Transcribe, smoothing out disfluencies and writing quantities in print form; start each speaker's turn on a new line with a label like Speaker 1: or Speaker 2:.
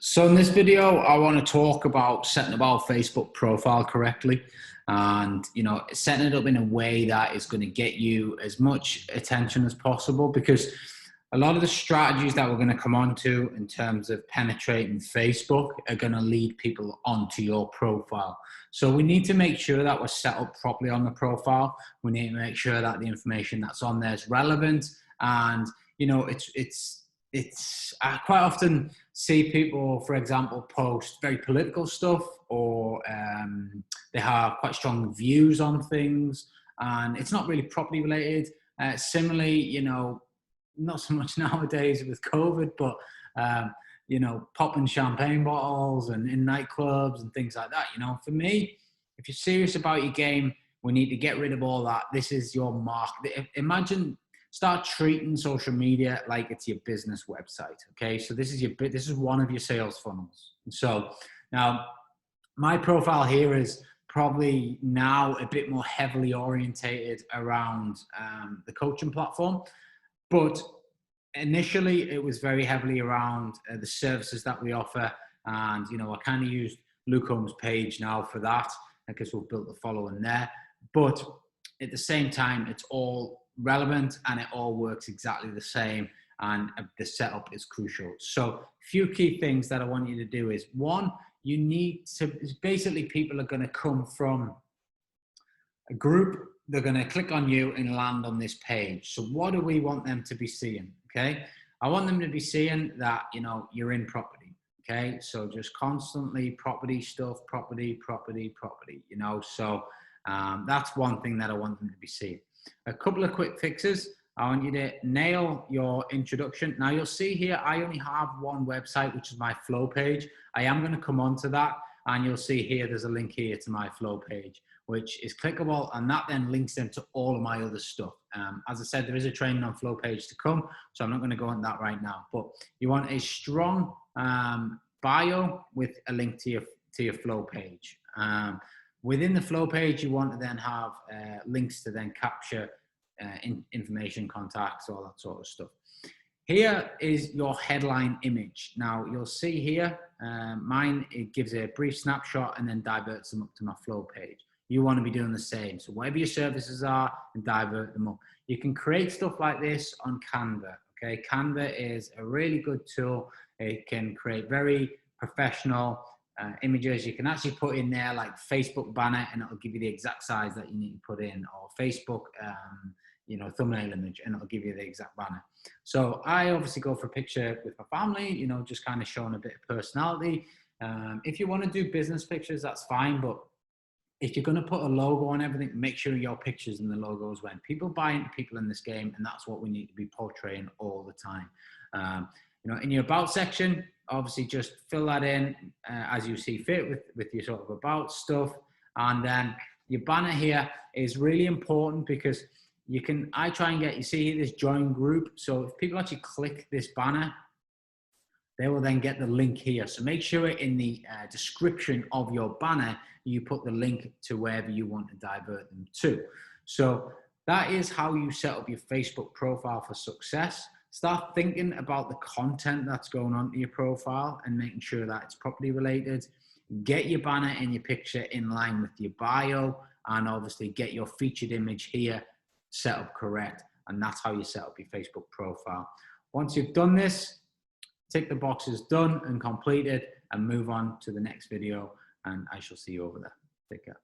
Speaker 1: So in this video, I want to talk about setting up our Facebook profile correctly and, setting it up in a way that is going to get you as much attention as possible, because a lot of the strategies that we're going to come on to in terms of penetrating Facebook are going to lead people onto your profile. So we need to make sure that we're set up properly on the profile. We need to make sure that the information that's on there is relevant, and, I quite often see people, for example, post very political stuff, or they have quite strong views on things, and it's not really properly related. Similarly, not so much nowadays with COVID, but, popping champagne bottles and in nightclubs and things like that. For me, if you're serious about your game, we need to get rid of all that. This is your mark. Start treating social media like it's your business website. Okay, so this is one of your sales funnels. So now my profile here is probably now a bit more heavily orientated around the coaching platform, but initially it was very heavily around the services that we offer. And I kind of used Luke Holmes' page now for that, because we've built the following there. But at the same time, it's all relevant and it all works exactly the same, and the setup is crucial. So a few key things that I want you to do is, one, you need to, basically people are going to come from a group, they're going to click on you and land on this page. So what do we want them to be seeing? Okay, I want them to be seeing that you're in property. Okay, so just constantly property stuff, property. So that's one thing that I want them to be seeing. A couple of quick fixes. I want you to nail your introduction. Now you'll see here, I only have one website, which is my flow page. I am going to come on to that, and you'll see here, there's a link here to my flow page, which is clickable, and that then links into all of my other stuff. As I said, there is a training on flow page to come, so I'm not going to go on that right now, but you want a strong bio with a link to your flow page. Within the flow page, you want to then have links to then capture information, contacts, all that sort of stuff. Here is your headline image. Now you'll see here, mine, it gives a brief snapshot and then diverts them up to my flow page. You want to be doing the same. So whatever your services are, and divert them up. You can create stuff like this on Canva. Okay, Canva is a really good tool. It can create very professional images. You can actually put in there like Facebook banner, and it'll give you the exact size that you need to put in, or Facebook thumbnail image, and it'll give you the exact banner. So I obviously go for a picture with my family, just kind of showing a bit of personality. If you want to do business pictures, that's fine, but if you're going to put a logo on everything, make sure your pictures and the logos win. People buy into people in this game, and that's what we need to be portraying all the time. In your about section, obviously just fill that in as you see fit with your sort of about stuff. And then your banner here is really important, because I try and you see here this join group. So if people actually click this banner, they will then get the link here. So make sure in the description of your banner, you put the link to wherever you want to divert them to. So that is how you set up your Facebook profile for success. Start thinking about the content that's going on to your profile and making sure that it's properly related. Get your banner and your picture in line with your bio, and obviously get your featured image here set up correct. And that's how you set up your Facebook profile. Once you've done this, tick the boxes done and completed, and move on to the next video, and I shall see you over there. Take care.